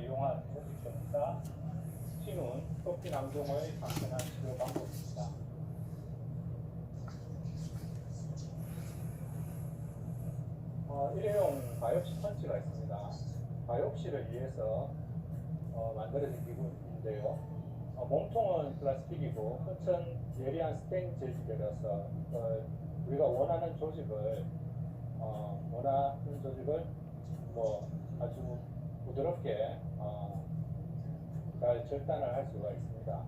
이용한 조직검사, 티눈, 표피 낭종의 간편한 치료 방법입니다. 일회용 바이옵시 펀치가 있습니다. 바이옵시를 위해서 만들어진 기구인데요. 몸통은 플라스틱이고 끝은 예리한 스테인 재질이라서 우리가 원하는 조직을 아주 부드럽게 잘 절단을 할 수가 있습니다.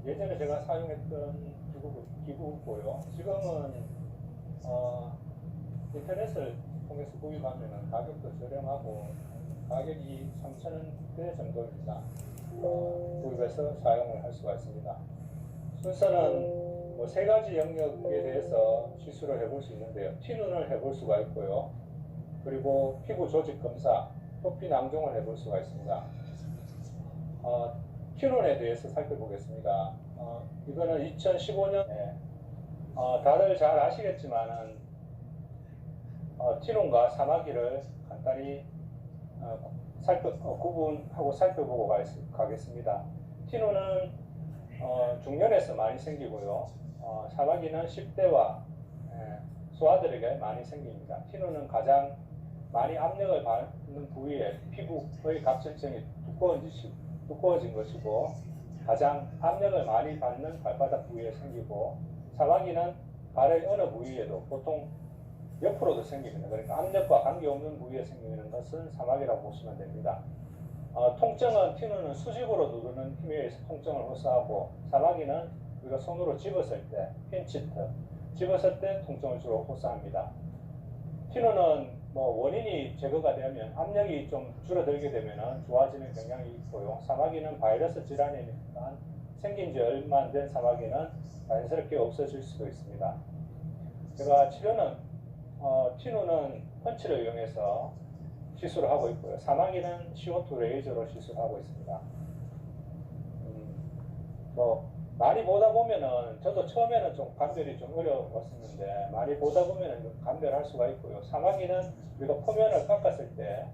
예전에 제가 사용했던 기구고요. 지금은 인터넷을 통해서 구입하면 가격도 저렴하고 가격이 3,000원대 정도입니다. 구입해서 사용을 할 수가 있습니다. 순서는 세 가지 영역에 대해서 시술을 해볼 수 있는데요. 티눈을 해볼 수가 있고요. 그리고 피부 조직 검사, 표피 낭종을 해볼 수가 있습니다. 티눈에 대해서 살펴보겠습니다. 이거는 2015년에 다들 잘 아시겠지만은 티눈과 사마귀를 간단히 구분하고 살펴보고 가겠습니다. 티눈은 중년에서 많이 생기고요. 사마귀는 10대와 소아들에게 많이 생깁니다. 티눈은 가장 많이 압력을 받는 부위에 피부의 각질층이 두꺼워진 것이고 가장 압력을 많이 받는 발바닥 부위에 생기고 사마귀는 발의 어느 부위에도 보통 옆으로도 생깁니다. 그러니까 압력과 관계없는 부위에 생기는 것은 사마귀라고 보시면 됩니다. 통증은 티눈은 수직으로 누르는 힘에 의해서 통증을 호소하고 사마귀는 우리가 손으로 집었을 때 핀치트 집었을 때 통증을 주로 호소합니다. 티눈은 원인이 제거가 되면 압력이 좀 줄어들게 되면 좋아지는 경향이 있고요. 사마귀는 바이러스 질환이니까 생긴 지 얼마 안 된 사마귀는 자연스럽게 없어질 수도 있습니다. 제가 치료는 티눈은 펀치를 이용해서 시술을 하고 있고요. 사마귀는 CO2 레이저로 시술하고 있습니다. 많이 보다 보면은 저도 처음에는 좀 감별이 좀 어려웠었는데 많이 보다 보면은 감별할 수가 있고요. 사마귀는 우리가 표면을 깎았을 때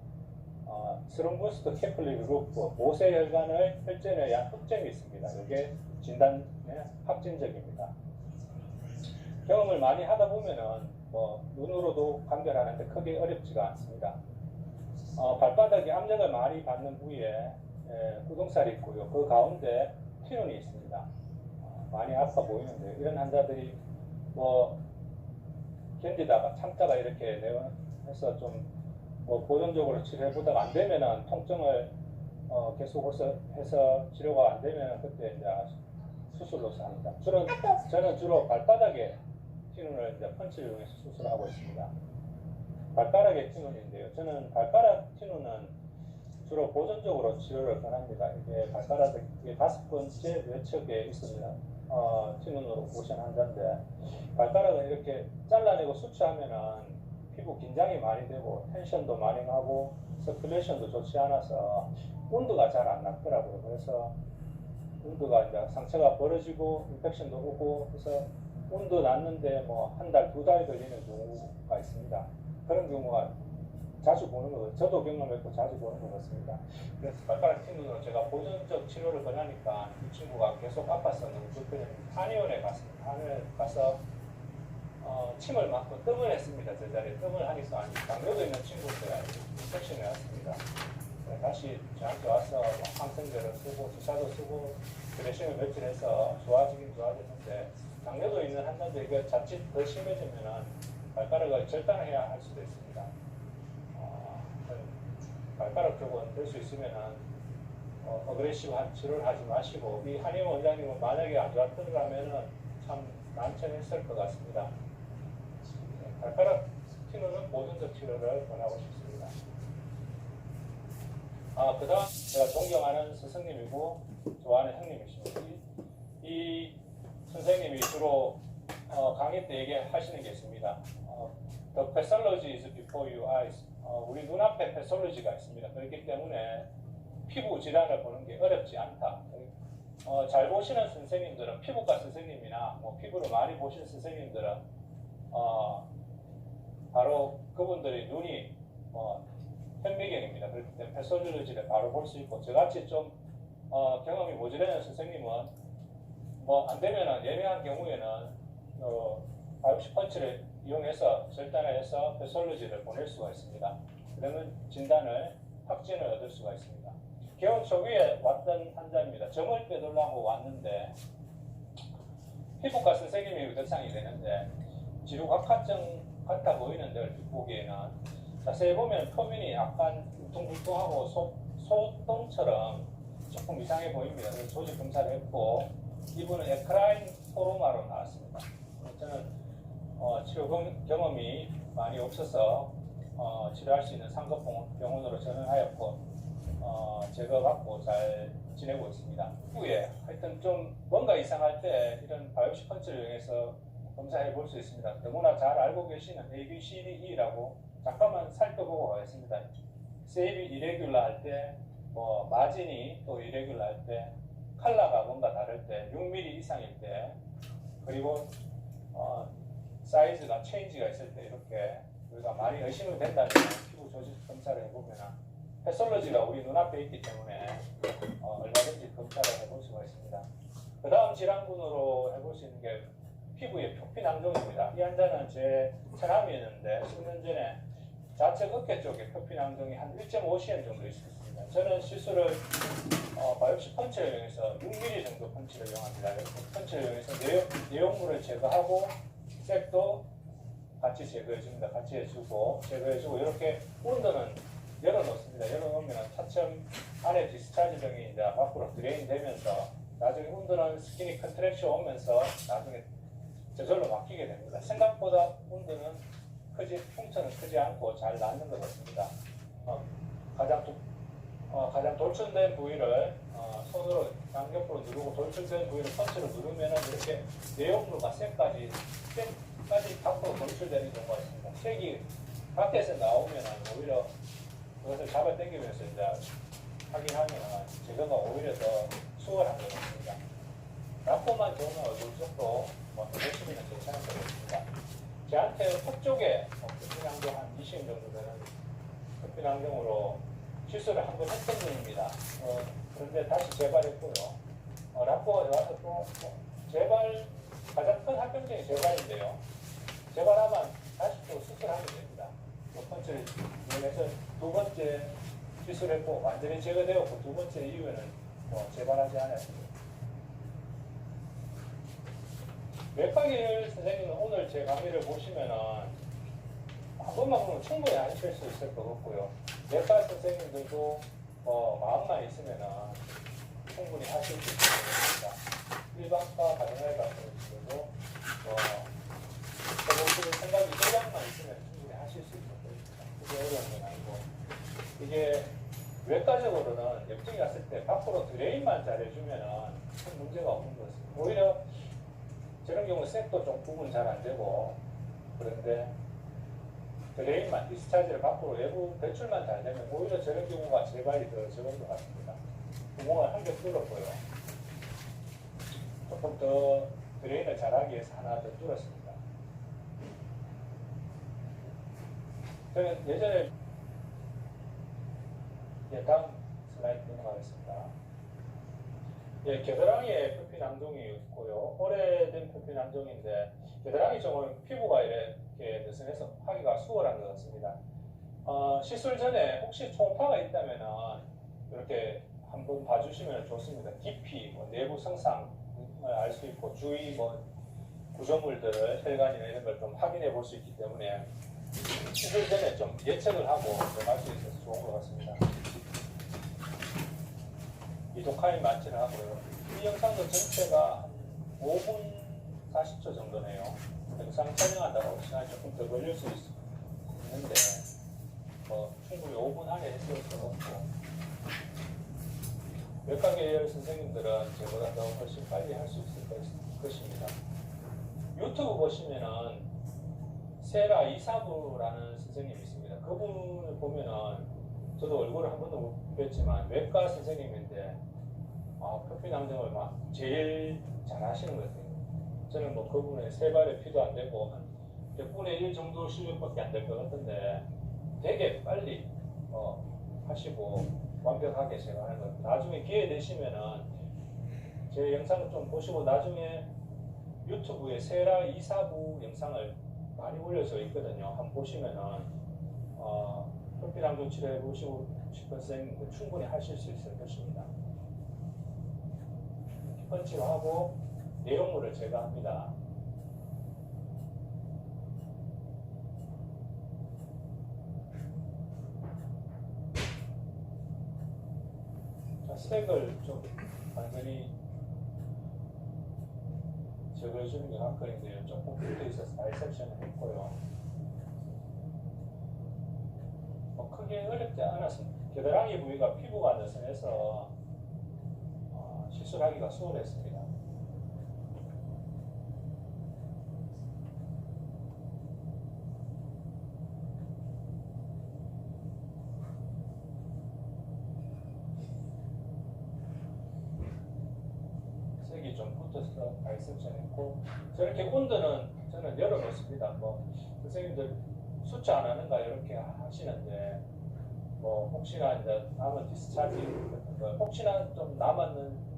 스럼부스트 케플리 루프 모세혈관을 혈전에 의한 흑점이 있습니다. 이게 진단에 확진적입니다. 경험을 많이 하다 보면은 눈으로도 감별하는데 크게 어렵지가 않습니다. 발바닥에 압력을 많이 받는 부위에 구동살이 있고요. 그 가운데 티눈이 있습니다. 많이 아파 보이는데 이런 환자들이 견디다가 참다가 이렇게 해서 좀 보존적으로 치료해보다가 안 되면은 통증을 계속 해서 치료가 안 되면은 그때 이제 수술로서 합니다. 저는 주로 발바닥에 티눈을 이제 펀치를 이용해서 수술하고 있습니다. 발가락의 티눈인데요. 저는 발가락 티눈은 주로 보존적으로 치료를 권합니다. 이게 발가락의 5번째 외척에 있으면 티눈으로 오신 환자인데 발가락을 이렇게 잘라내고 수치하면은 피부 긴장이 많이 되고 텐션도 많이 나고 서큘레이션도 좋지 않아서 온도가 잘 안 났더라고요. 그래서 온도가 이제 상처가 벌어지고 인펙션도 오고 그래서 온도 났는데 한 달, 2달 걸리는 경우가 있습니다. 그런 경우가 자주 보는 거, 저도 경험했고 자주 보는 것 같습니다. 그래서 발가락 티눈으로 제가 보존적 치료를 권하니까 이 친구가 계속 아파서 너무 불편했는데 한의원에 갔습니다. 한의원에 가서 침을 맞고 뜸을 했습니다. 제자리에 뜸을 하니까 당뇨도 있는 친구가 인펙션이 왔습니다. 다시 저한테 와서 항생제를 쓰고 주사도 쓰고 드레싱을 며칠 해서 좋아지긴 좋아졌는데 당뇨도 있는 환자들에게 자칫 더 심해지면은 발가락을 절단해야 할 수도 있습니다. 발가락 쪽은 될 수 있으면은 어그레시브한 치료를 하지 마시고 이 한의원 원장님은 만약에 안 좋았더라면은 참 난처했을 것 같습니다. 발가락 티눈은 보존적 치료를 권하고 싶습니다. 그 다음 제가 존경하는 스승님이고 좋아하는 형님이십니다. 이 선생님이 주로 강의 때 얘기하시는 게 있습니다. The pathology is before your eyes. 우리 눈앞에 패솔로지가 있습니다. 그렇기 때문에 피부 질환을 보는 게 어렵지 않다. 잘 보시는 선생님들은 피부과 선생님이나 피부를 많이 보시는 선생님들은 바로 그분들의 눈이 현미경입니다. 그렇기 때문에 패솔로지를 바로 볼 수 있고, 저같이 좀 경험이 모자라는 선생님은 뭐 안 되면은 예민한 경우에는 바이옵시 펀치를 이용해서 절단을 해서 패솔로지를 보낼 수가 있습니다. 그러면 진단을 확진을 얻을 수가 있습니다. 개원 초기에 왔던 환자입니다. 점을 빼달라고 왔는데 피부과 선생님이 의대상이 되는데 지루각화증 같아 보이는데 얼핏 보기에는 자세히 보면 표면이 약간 울퉁불퉁하고 소똥처럼 조금 이상해 보입니다. 그래서 조직 검사를 했고 이분은 에크라인 포로마로 나왔습니다. 저는 치료 경험이 많이 없어서 치료할 수 있는 상급병원으로 전환하였고 제거받고 잘 지내고 있습니다. 후에 하여튼 좀 뭔가 이상할 때 이런 바이옵시 펀치를 이용해서 검사해 볼 수 있습니다. 너무나 잘 알고 계시는 A, B, C, D, E라고 잠깐만 살펴보고 가겠습니다. 세이비 이레귤러 할 때, 뭐 마진이 또 이레귤러 할 때, 컬러가 뭔가 다를 때, 6mm 이상일 때, 그리고 사이즈가 체인지가 있을 때 이렇게 우리가 많이 의심이 된다면 피부 조직 검사를 해보면 패솔로지가 우리 눈앞에 있기 때문에 얼마든지 검사를 해볼 수가 있습니다. 그 다음 질환군으로 해볼 수 있는 게 피부의 표피낭종입니다. 이 환자는 제 처남이었는데 10년 전에 좌측 어깨 쪽에 표피낭종이 한 1.5cm 정도 있었습니다. 저는 시술을 바이옵시 펀치를 이용해서 6mm 정도 펀치를 이용합니다. 이렇게 펀치를 이용해서 내용물을 제거하고 색도 같이 제거해줍니다. 같이 해주고 제거해주고 이렇게 온도는 열어놓습니다. 열어놓으면 차츰 안에 디스차지 등이 이제 밖으로 드레인 되면서 나중에 온도는 스키니 컨트랙션 오면서 나중에 저절로 바뀌게 됩니다. 생각보다 온도는 풍차는 크지 않고 잘 낫는 것 같습니다. 가장 돌출된 부위를 손으로 양옆으로 누르고 돌출된 부위를 펀치로 누르면 이렇게 내용물과 색까지 밖으로 돌출되는 경우가 있습니다. 색이 밖에서 나오면 오히려 그것을 잡아 당기면서 이제 확인하면 제거가 오히려 더 수월한 것 같습니다. 라포만 좋으면 얼굴 쪽도 해보시면 괜찮을 것 같습니다. 저한테 턱 쪽에 표피낭종 한 20 정도 되는 표피낭종으로 시술을 한 번 했던 분입니다. 그런데 다시 재발했고요. 라포가 와서 또 재발, 가장 큰 합병증이 재발인데요. 재발하면 다시 또 수술하면 됩니다. 펀치를 이용해서 두 번째 시술했고 완전히 제거되었고 두 번째 이후에는 재발하지 않았습니다. 외과계열 선생님은 오늘 제 강의를 보시면은 한 번만 보면 충분히 아실 수 있을 것 같고요. 외과 선생님들도 마음만 있으면은 충분히 하실 수 있을 것 같습니다. 일반과 가정의학 같은 경우도 해보실 생각이 의향만 있으면 충분히 하실 수 있을 것입니다. 그게 어려운 건 아니고 이게 외과적으로는 염증이 갔을 때 밖으로 드레인만 잘해주면은 큰 문제가 없는 것입니다. 오히려 저런 경우 색도 좀 구분 잘 안 되고 그런데 드레인만 디스차지를 밖으로 외부 배출만 잘 되면 오히려 저런 경우가 재발이 더 적은 것 같습니다. 구멍을 한 개 뚫었고요. 조금 더 드레인을 잘하기 위해서 하나 더 뚫었습니다. 저는 예전에 다음 슬라이드 넘어가겠습니다. 겨드랑이에 표피낭종이 있고요. 오래된 표피낭종인데 겨드랑이 쪽은 피부가 이렇게 느슨해서 하기가 수월한 것 같습니다. 시술 전에 혹시 총파가 있다면 이렇게 한번 봐주시면 좋습니다. 깊이, 내부 성상을 알 수 있고 주위 구조물들을 혈관이나 이런 걸 좀 확인해 볼 수 있기 때문에 시술 전에 좀 예측을 하고 알 수 있어서 좋은 것 같습니다. 이독하이 많지는 않고요. 이 영상도 전체가 한 5분 40초 정도네요. 영상 촬영한다고 시간이 조금 더 걸릴 수 있는데 충분히 5분 안에 했을 것 같고 외과 계열 선생님들은 저보다 더 훨씬 빨리 할 수 있을 것입니다. 유튜브 보시면은 세라 이사부라는 선생님이 있습니다. 그분을 보면은 저도 얼굴을 한 번도 못 뵀지만 외과 선생님인데 표피낭종을 제일 잘 하시는 것 같아요. 저는 그분의 세 발의 피도 안 되고 한 100분의 1 정도 실력밖에 안 될 것 같은데 되게 빨리 하시고 하시고 완벽하게 제가 하는 겁니다. 나중에 기회 되시면은 제 영상을 좀 보시고 나중에 유튜브에 세라 2, 4부 영상을 많이 올려져 있거든요. 한번 보시면은 표피낭도 치료해 보시고 싶은 선생님도 충분히 하실 수 있을 것입니다. 펀치하고 내용물을 제거합니다. 자, 색을 좀 완전히 제거해주는 게 관건인데요. 조금 붙어 있어서 다이섹션을 했고요. 크게 어렵지 않았습니다. 겨드랑이 부위가 피부가 느슨해서 시술하기가 수월했습니다. 색이 좀 붙어서 다이섹션 했고, 저렇게 온도는 저는 열어놓습니다. 뭐 선생님들 수치 안 하는가 이렇게 하시는데, 뭐 혹시나 이제 남은 디스차지 같은 거, 혹시나 좀 남았는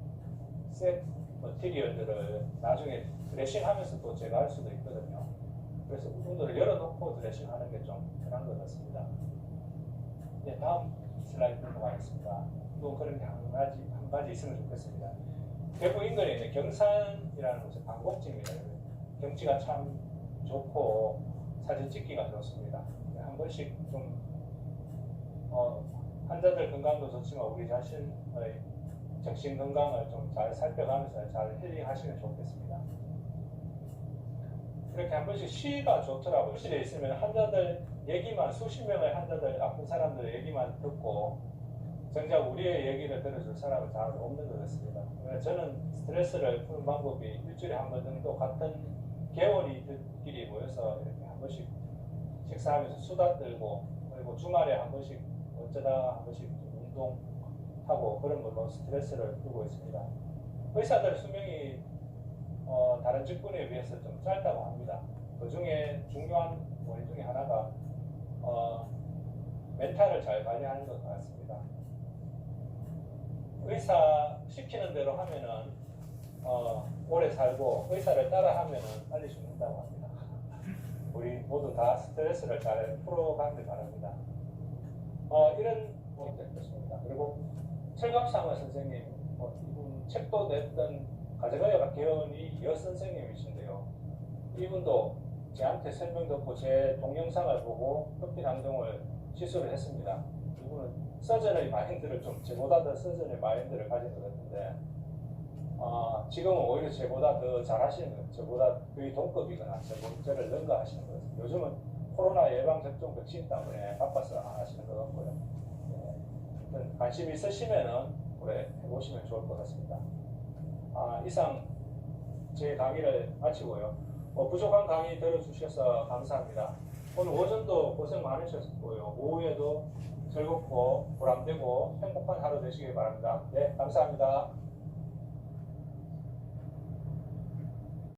셋 머티리얼들을 나중에 드레싱하면서 또 제거할 수도 있거든요. 그래서 온도를 열어놓고 드레싱하는 게 좀 편한 것 같습니다. 네, 다음 슬라이드 넘어가겠습니다. 또 그런 게 한 가지 있으면 좋겠습니다. 대구 인근에 있는 경산이라는 곳의 방곡지입니다. 경치가 참 좋고 사진 찍기가 좋습니다. 한 번씩 좀 환자들 건강도 좋지만 우리 자신의 정신 건강을 좀 잘 살펴가면서 잘 힐링하시면 좋겠습니다. 이렇게 한 번씩 쉬가 좋더라고요. 실에 있으면 환자들 얘기만, 수십 명의 환자들, 아픈 사람들 얘기만 듣고 정작 우리의 얘기를 들어줄 사람은 잘 없는 것 같습니다. 저는 스트레스를 푸는 방법이 일주일에 한 번 정도 같은 개월이들끼리 모여서 이렇게 한 번씩 식사하면서 수다 떨고, 그리고 주말에 한 번씩 어쩌다 한 번씩 운동하고 그런 걸로 스트레스를 풀고 있습니다. 의사들 수명이 다른 직군에 비해서 좀 짧다고 합니다. 그 중에 중요한 원인 중에 하나가 멘탈을 잘 관리하는 것 같습니다. 의사 시키는 대로 하면은 오래 살고 의사를 따라 하면은 빨리 죽는다고 합니다. 우리 모두 다 스트레스를 잘 풀어가길 바랍니다. 이런 모임이 됐습니다. 그리고 철갑상어 선생님, 이분 책도 냈던 가정의학 개원이 여선생님이신데요. 이분도 제한테 설명 듣고 제 동영상을 보고 표피낭동을 시술을 했습니다. 이분은 서전의 마인드를 좀 저보다 더 서전의 마인드를 가진 것 같은데 지금은 오히려 저보다 더 잘하시는 것, 저보다 거의 동급이거나 저를 능가하시는 것 같습니다. 요즘은 코로나 예방접종 백신 때문에 바빠서 안 하시는 것 같고요. 관심 있으시면은 올해 해보시면 좋을 것 같습니다. 이상 제 강의를 마치고요. 부족한 강의 들어주셔서 감사합니다. 오늘 오전도 고생 많으셨고요. 오후에도 즐겁고 보람되고 행복한 하루 되시길 바랍니다. 네, 감사합니다.